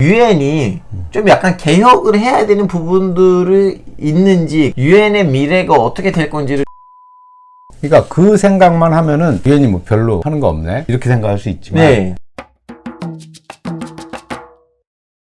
유엔이 좀 약간 개혁을 해야 되는 부분들이 있는지, 유엔의 미래가 어떻게 될 건지를. 그러니까 그 생각만 하면은 유엔이 뭐 별로 하는 거 없네 이렇게 생각할 수 있지만 네.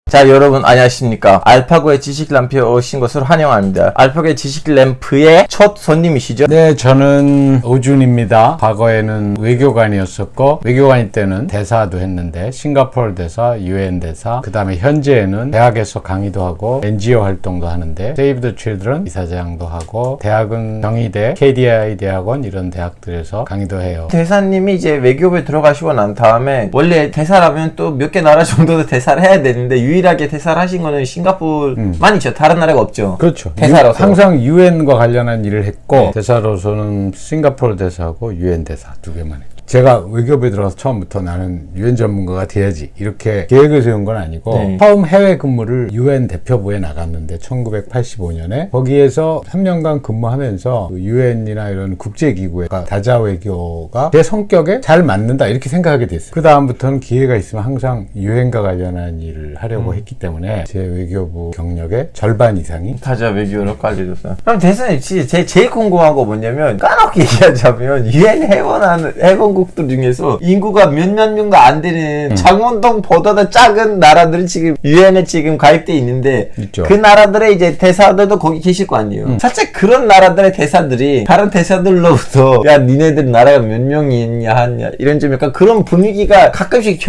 자, 여러분 안녕하십니까. 알파고의 지식램프에 오신 것을 환영합니다. 알파고의 지식램프의 첫 손님이시죠? 네, 저는 오준입니다. 과거에는 외교관이었었고 외교관일 때는 대사도 했는데 싱가포르 대사, 유엔 대사, 그 다음에 현재는 대학에서 강의도 하고 NGO 활동도 하는데 Save the Children 이사장도 하고, 대학은 경희대, KDI 대학원 이런 대학들에서 강의도 해요. 대사님이 이제 외교부에 들어가시고 난 다음에 원래 대사라면 또 몇 개 나라 정도도 대사를 해야 되는데 유일하게 대사를 하신 거는 싱가포르만이죠. 다른 나라가 없죠. 그렇죠. 대사로서. 항상 유엔과 관련한 일을 했고 대사로서는 싱가포르 대사하고 유엔 대사 두 개만 했죠. 제가 외교부에 들어가서 처음부터 나는 유엔 전문가가 돼야지 이렇게 계획을 세운 건 아니고 처음 해외 근무를 유엔 대표부에 나갔는데 1985년에 거기에서 3년간 근무하면서 유엔이나 이런 국제기구의 다자 외교가 제 성격에 잘 맞는다 이렇게 생각하게 됐어요. 그 다음부터는 기회가 있으면 항상 유엔과 관련한 일을 하려고 했기 때문에 제 외교부 경력의 절반 이상이 다자 외교로 깔려졌어요. 그럼 대사님 제일 궁금한 거 뭐냐면, 까놓고 얘기하자면 유엔 회원국들 중에서 인구가 몇몇 명도 안 되는 장원동보다 작은 나라들이 지금 유엔에 지금 가입돼 있는데 있죠. 그 나라들의 이제 대사들도 거기 계실 거 아니에요. 살짝 그런 나라들의 대사들이 다른 대사들로부터 야 니네들 나라가 몇 명이 있냐 하냐 이런 좀 약간 그런 분위기가 가끔씩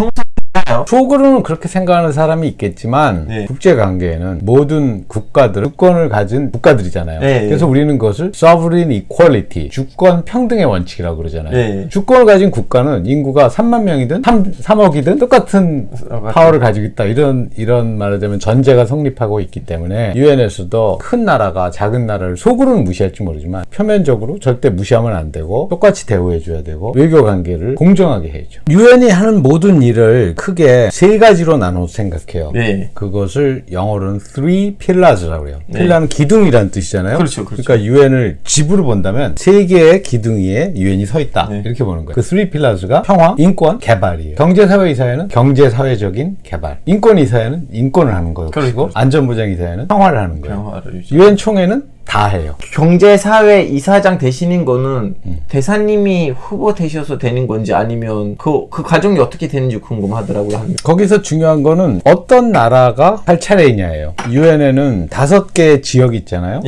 속으로는 그렇게 생각하는 사람이 있겠지만 국제관계에는 모든 국가들 주권을 가진 국가들이잖아요. 그래서 우리는 그것을 sovereign equality, 주권 평등의 원칙이라고 그러잖아요. 주권을 가진 국가는 인구가 3만 명이든 3억이든 똑같은 파워를 가지고 있다. 이런 말하자면 전제가 성립하고 있기 때문에 유엔에서도 큰 나라가 작은 나라를 속으로는 무시할지 모르지만 표면적으로 절대 무시하면 안 되고 똑같이 대우해줘야 되고 외교관계를 공정하게 해야죠. 유엔이 하는 모든 일을 크게 세 가지로 나눠 생각해요. 그것을 영어로는 three pillars라고 해요. 필라는 기둥이라는 뜻이잖아요. 그렇죠. 그러니까 유엔을 집으로 본다면 세 개의 기둥 위에 유엔이 서 있다. 이렇게 보는 거예요. 그 three pillars가 평화, 인권, 개발이에요. 경제사회이사회는 경제사회적인 개발, 인권이사회는 인권을 하는 거예요. 그리고 안전보장이사회는 평화를 하는 거예요. 유엔 총회는 다 해요. 경제사회 이사장 되시는 거는 대사님이 후보 되셔서 되는 건지 아니면 그 과정이 어떻게 되는지 궁금하더라고요. 거기서 중요한 거는 어떤 나라가 할 차례이냐예요. 유엔에는 5개의 지역이 있잖아요.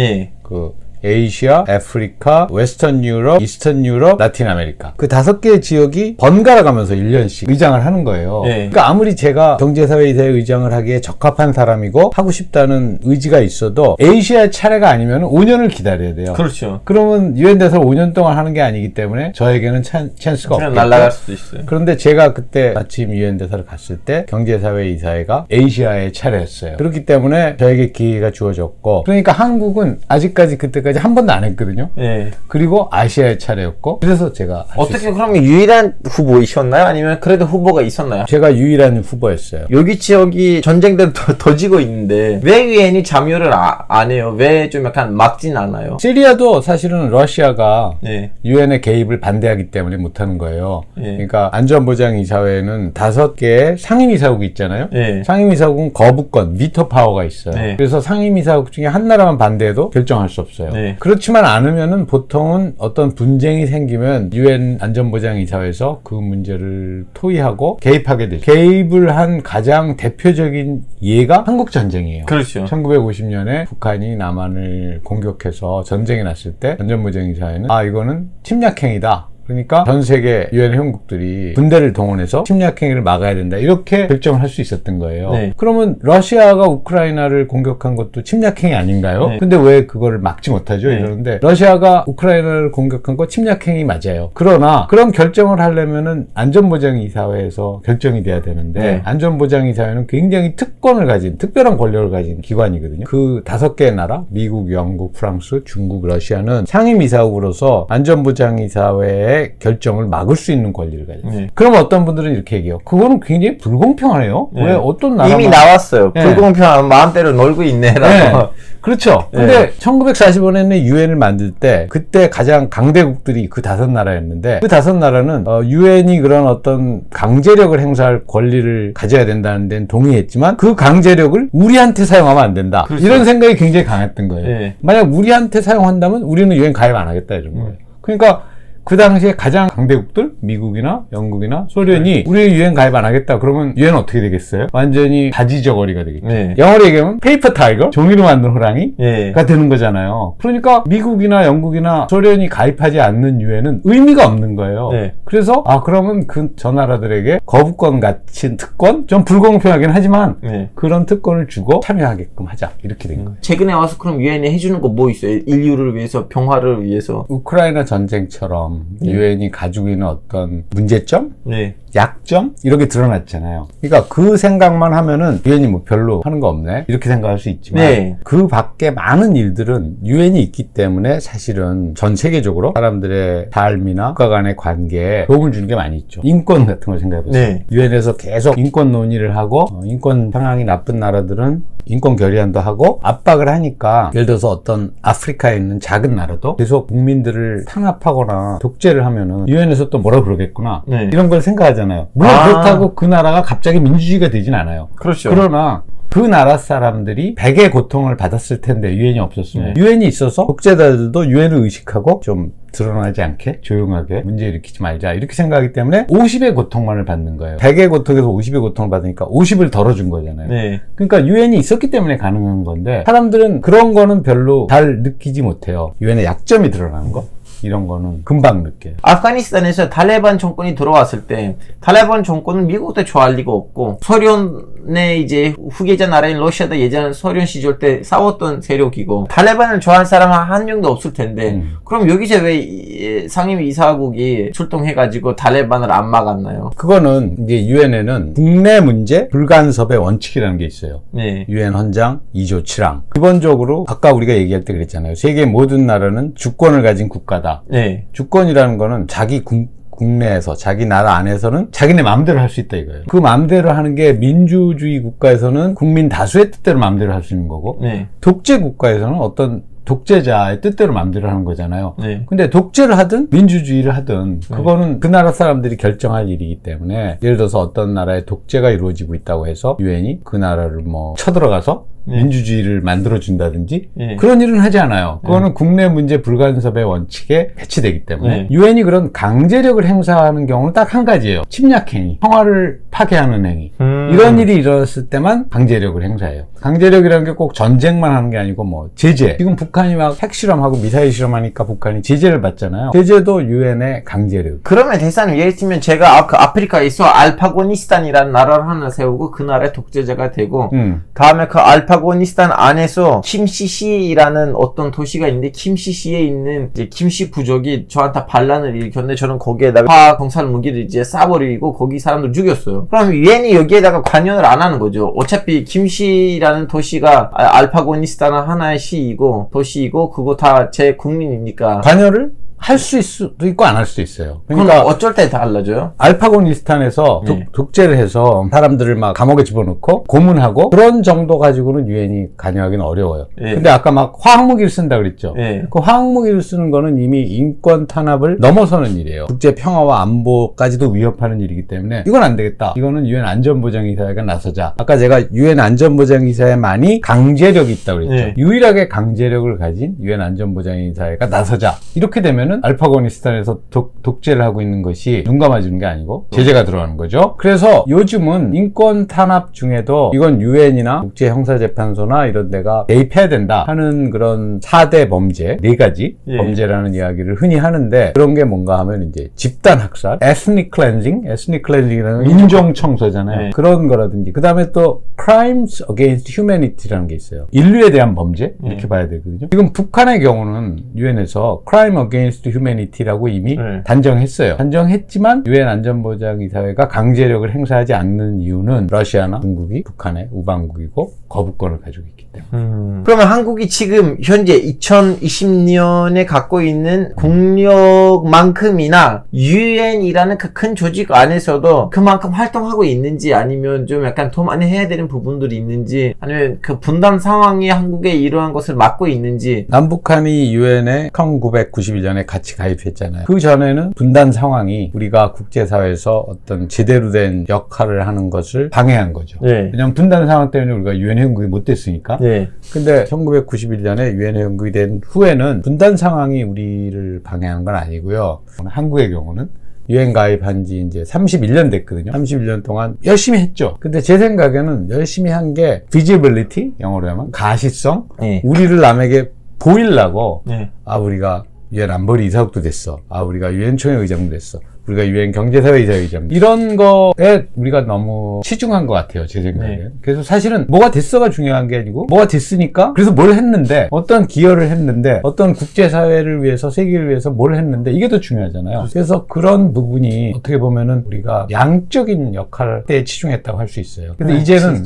아시아, 아프리카, 웨스턴 유럽, 이스턴 유럽, 라틴 아메리카. 그 5개의 지역이 번갈아 가면서 1년씩 의장을 하는 거예요. 그러니까 아무리 제가 경제사회이사회 의장을 하기에 적합한 사람이고 하고 싶다는 의지가 있어도 아시아 차례가 아니면 5년을 기다려야 돼요. 그렇죠. 그러면 유엔 대사를 5년 동안 하는 게 아니기 때문에 저에게는 찬스가 없겠죠. 날아갈 수도 있어요. 그런데 제가 그때 마침 유엔 대사를 갔을 때 경제사회이사회가 아시아의 차례였어요. 그렇기 때문에 저에게 기회가 주어졌고, 그러니까 한국은 아직까지 그때까지 한 번도 안 했거든요. 그리고 아시아의 차례였고, 그래서 제가 어떻게 그러면 유일한 후보이셨나요? 아니면 그래도 후보가 있었나요? 제가 유일한 후보였어요. 여기 지역이 전쟁대로 터지고 있는데 왜 유엔이 참여를 안 해요? 왜 좀 약간 막진 않아요? 시리아도 사실은 러시아가 유엔의 개입을 반대하기 때문에 못하는 거예요. 그러니까 안전보장이사회에는 5개의 상임이사국이 있잖아요. 상임이사국은 거부권, 미터 파워가 있어요. 그래서 상임이사국 중에 한 나라만 반대해도 결정할 수 없어요. 그렇지만 않으면은 보통은 어떤 분쟁이 생기면 유엔 안전보장이사회에서 그 문제를 토의하고 개입하게 되죠. 개입을 한 가장 대표적인 예가 한국전쟁이에요. 그렇죠. 1950년에 북한이 남한을 공격해서 전쟁이 났을 때 안전보장이사회는 이거는 침략행위다. 그러니까 전 세계 유엔 회원국들이 군대를 동원해서 침략행위를 막아야 된다 이렇게 결정을 할 수 있었던 거예요. 그러면 러시아가 우크라이나를 공격한 것도 침략행위 아닌가요? 근데 왜 그거를 막지 못하죠? 이러는데 러시아가 우크라이나를 공격한 거 침략행위 맞아요. 그러나 그런 결정을 하려면은 안전보장이사회에서 결정이 돼야 되는데 안전보장이사회는 굉장히 특권을 가진, 특별한 권력을 가진 기관이거든요. 그 5개의 나라, 미국, 영국, 프랑스, 중국, 러시아는 상임이사국으로서 안전보장이사회에 나라의 결정을 막을 수 있는 권리를 가졌어요. 그럼 어떤 분들은 이렇게 얘기해요. 그거는 굉장히 불공평하네요. 왜 어떤 나라만 이미 나왔어요. 불공평한 마음대로 놀고 있네라고. 그렇죠. 근데 1945년에 유엔을 만들 때 그때 가장 강대국들이 그 5나라였는데 그 5나라는 유엔이 그런 어떤 강제력을 행사할 권리를 가져야 된다는 데는 동의했지만 그 강제력을 우리한테 사용하면 안 된다. 그렇죠. 이런 생각이 굉장히 강했던 거예요. 만약 우리한테 사용한다면 우리는 유엔 가입 안 하겠다 이런 거예요. 그러니까 그 당시에 가장 강대국들, 미국이나 영국이나 소련이 우리 유엔 가입 안 하겠다. 그러면 유엔 어떻게 되겠어요? 완전히 바지저거리가 되겠죠. 영어로 얘기하면 페이퍼 타이거, 종이로 만든 호랑이가 되는 거잖아요. 그러니까 미국이나 영국이나 소련이 가입하지 않는 유엔은 의미가 없는 거예요. 그래서 그러면 저 나라들에게 거부권 같은 특권? 좀 불공평하긴 하지만 그런 특권을 주고 참여하게끔 하자. 이렇게 된 거예요. 최근에 와서 그럼 유엔이 해주는 거 뭐 있어요? 인류를 위해서, 평화를 위해서. 우크라이나 전쟁처럼 유엔이 가지고 있는 어떤 문제점? 약점? 이렇게 드러났잖아요. 그러니까 그 생각만 하면은 유엔이 뭐 별로 하는 거 없네? 이렇게 생각할 수 있지만 그 밖에 많은 일들은 유엔이 있기 때문에 사실은 전 세계적으로 사람들의 삶이나 국가 간의 관계에 도움을 주는 게 많이 있죠. 인권 같은 걸 생각해보세요. 유엔에서 계속 인권 논의를 하고 인권 상황이 나쁜 나라들은 인권 결의안도 하고 압박을 하니까 예를 들어서 어떤 아프리카에 있는 작은 나라도 계속 국민들을 탄압하거나 독재를 하면은 유엔에서 또 뭐라 그러겠구나 이런 걸 생각하잖아요. 물론 그렇다고 그 나라가 갑자기 민주주의가 되진 않아요. 그렇죠. 그러나 그 나라 사람들이 백의 고통을 받았을 텐데 유엔이 없었으면 유엔이 있어서 독재자들도 유엔을 의식하고 좀 드러나지 않게 조용하게 문제 일으키지 말자 이렇게 생각하기 때문에 50의 고통만을 받는 거예요. 100의 고통에서 50의 고통을 받으니까 50을 덜어준 거잖아요. 그러니까 유엔이 있었기 때문에 가능한 건데 사람들은 그런 거는 별로 잘 느끼지 못해요. 유엔의 약점이 드러나는 거 이런 거는 금방 느껴요. 아프가니스탄에서 탈레반 정권이 들어왔을 때 탈레반 정권은 미국도 좋아할 리가 없고 소련의 이제 후계자 나라인 러시아도 예전 소련 시절 때 싸웠던 세력이고 탈레반을 좋아하는 사람은 한 명도 없을 텐데 그럼 여기서 왜 상임 이사국이 출동해가지고 탈레반을 안 막았나요? 그거는 이제 유엔에는 국내 문제 불간섭의 원칙이라는 게 있어요. 유엔 헌장 2조 7항. 기본적으로 아까 우리가 얘기할 때 그랬잖아요. 세계 모든 나라는 주권을 가진 국가다. 주권이라는 거는 자기 국내에서 자기 나라 안에서는 자기네 마음대로 할 수 있다 이거예요. 그 마음대로 하는 게 민주주의 국가에서는 국민 다수의 뜻대로 마음대로 할 수 있는 거고 독재 국가에서는 어떤 독재자의 뜻대로 마음대로 하는 거잖아요. 근데 독재를 하든 민주주의를 하든 그거는 그 나라 사람들이 결정할 일이기 때문에 예를 들어서 어떤 나라에 독재가 이루어지고 있다고 해서 유엔이 그 나라를 뭐 쳐들어가서 민주주의를 만들어준다든지 그런 일은 하지 않아요. 그거는 국내 문제 불간섭의 원칙에 배치되기 때문에 유엔이 그런 강제력을 행사하는 경우는 딱 한 가지예요. 침략행위, 평화를 파괴하는 행위 이런 일이 일어났을 때만 강제력을 행사해요. 강제력이라는 게 꼭 전쟁만 하는 게 아니고 뭐 제재. 지금 북한이 막 핵실험하고 미사일 실험하니까 북한이 제재를 받잖아요. 제재도 유엔의 강제력. 그러면 대사님 예를 들면 제가 아프리카에서 알파고니스탄이라는 나라를 하나 세우고 그 나라의 독재자가 되고 다음에 그 알파고니스탄 안에서 김시시라는 어떤 도시가 있는데 김시시에 있는 이제 김씨 부족이 저한테 반란을 일으켰는데 저는 거기에다가 화학 병살 무기를 이제 쏴버리고 거기 사람들 죽였어요. 그럼 유엔이 여기에다가 관여를 안 하는 거죠. 어차피 김시라는 도시가 알파고니스탄 하나의 시이고 도시이고 그거 다 제 국민이니까 관여를 할 수 수도 있고 안 할 수도 있어요. 그러니까 어쩔 때 달라져요? 알파고니스탄에서 독재를 해서 사람들을 막 감옥에 집어넣고 고문하고 그런 정도 가지고는 유엔이 관여하기는 어려워요. 근데 아까 막 화학무기를 쓴다 그랬죠. 그 화학무기를 쓰는 거는 이미 인권 탄압을 넘어서는 일이에요. 국제 평화와 안보까지도 위협하는 일이기 때문에 이건 안 되겠다. 이거는 유엔 안전보장이사회가 나서자. 아까 제가 유엔 안전보장이사회만이 강제력이 있다고 그랬죠. 유일하게 강제력을 가진 유엔 안전보장이사회가 나서자. 이렇게 되면 알파고니스탄에서 독재를 하고 있는 것이 눈 감아주는 게 아니고 제재가 들어가는 거죠. 그래서 요즘은 인권 탄압 중에도 이건 유엔이나 국제형사재판소나 이런 데가 개입해야 된다 하는 그런 4대 범죄, 4가지 범죄라는 이야기를 흔히 하는데 그런 게 뭔가 하면 이제 집단 학살, ethnic cleansing이라는 인종 청소잖아요. 그런 거라든지 그 다음에 또 crimes against humanity라는 게 있어요. 인류에 대한 범죄 이렇게 봐야 되거든요. 지금 북한의 경우는 유엔에서 crime against 어게인스트 휴머니티라고 이미 단정했어요. 단정했지만 유엔 안전보장이사회가 강제력을 행사하지 않는 이유는 러시아나 중국이 북한의 우방국이고 거부권을 가지고 있기 때문에. 그러면 한국이 지금 현재 2020년에 갖고 있는 국력만큼이나 유엔이라는 그 큰 조직 안에서도 그만큼 활동하고 있는지, 아니면 좀 약간 더 많이 해야 되는 부분들이 있는지, 아니면 그 분단 상황이 한국에 이러한 것을 막고 있는지. 남북한이 유엔에 1991년에 같이 가입했잖아요. 그 전에는 분단 상황이 우리가 국제사회에서 어떤 제대로 된 역할을 하는 것을 방해한 거죠. 왜냐하면 분단 상황 때문에 우리가 유엔 회원국이 못 됐으니까. 근데 1991년에 유엔 회원국이 된 후에는 분단 상황이 우리를 방해한 건 아니고요. 한국의 경우는 유엔 가입한 지 이제 31년 됐거든요. 31년 동안 열심히 했죠. 근데 제 생각에는 열심히 한 게 visibility, 영어로 하면 가시성, 우리를 남에게 보이려고 우리가 유엔 안보리 이사국도 됐어. 우리가 유엔 총회 의장도 됐어. 우리가 유엔 경제사회 이사 의장, 이런 거에 우리가 너무 치중한 것 같아요, 제 생각에. 그래서 사실은 뭐가 됐어가 중요한 게 아니고 뭐가 됐으니까, 그래서 뭘 했는데, 어떤 기여를 했는데, 어떤 국제사회를 위해서, 세계를 위해서 뭘 했는데, 이게 더 중요하잖아요. 그래서 그런 부분이 어떻게 보면은 우리가 양적인 역할에 치중했다고 할 수 있어요. 근데 이제는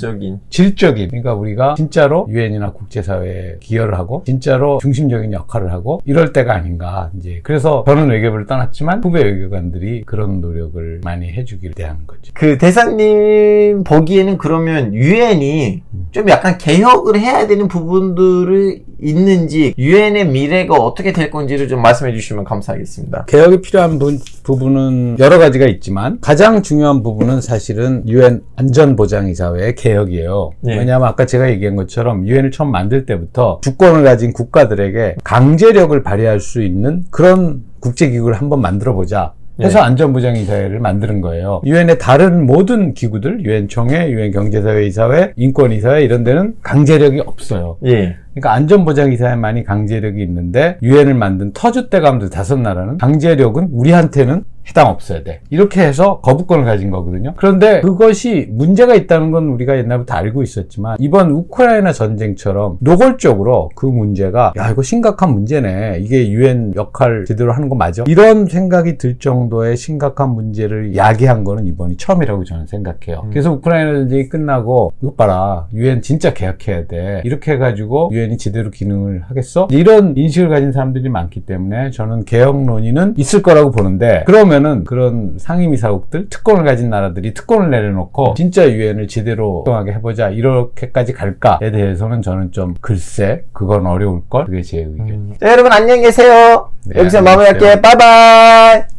질적인, 그러니까 우리가 진짜로 유엔이나 국제사회에 기여를 하고 진짜로 중심적인 역할을 하고 이럴 때가 아닌가. 이제 그래서 저는 외교부를 떠났지만 후배 외교관들이 그런 노력을 많이 해주길 대하는 거죠. 그 대사님 보기에는 그러면 유엔이 좀 약간 개혁을 해야 되는 부분들이 있는지, 유엔의 미래가 어떻게 될 건지를 좀 말씀해 주시면 감사하겠습니다. 개혁이 필요한 부분은 여러 가지가 있지만 가장 중요한 부분은 사실은 유엔 안전보장이사회의 개혁이에요. 왜냐하면 아까 제가 얘기한 것처럼 유엔을 처음 만들 때부터 주권을 가진 국가들에게 강제력을 발휘할 수 있는 그런 국제기구를 한번 만들어보자 해서 안전보장이사회를 만드는 거예요. 유엔의 다른 모든 기구들, 유엔 총회, 유엔 경제사회 이사회, 인권이사회 이런 데는 강제력이 없어요. 그러니까 안전보장이사회만이 강제력이 있는데 유엔을 만든 터줏대감들 5나라는 강제력은 우리한테는 해당 없어야 돼. 이렇게 해서 거부권을 가진 거거든요. 그런데 그것이 문제가 있다는 건 우리가 옛날부터 알고 있었지만, 이번 우크라이나 전쟁처럼 노골적으로 그 문제가 이거 심각한 문제네, 이게 유엔 역할 제대로 하는 거 맞아? 이런 생각이 들 정도의 심각한 문제를 야기한 거는 이번이 처음이라고 저는 생각해요. 그래서 우크라이나 전쟁이 끝나고 이것 봐라, 유엔 진짜 개혁해야 돼, 이렇게 해가지고 유엔이 제대로 기능을 하겠어? 이런 인식을 가진 사람들이 많기 때문에 저는 개혁 논의는 있을 거라고 보는데, 그러면은 그런 상임이사국들, 특권을 가진 나라들이 특권을 내려놓고 진짜 유엔을 제대로 활동하게 해보자, 이렇게까지 갈까에 대해서는 저는 좀 글쎄, 그건 어려울걸? 그게 제 의견입니다. 자, 여러분 안녕히 계세요. 여기서 마무리할게요. 바이바이.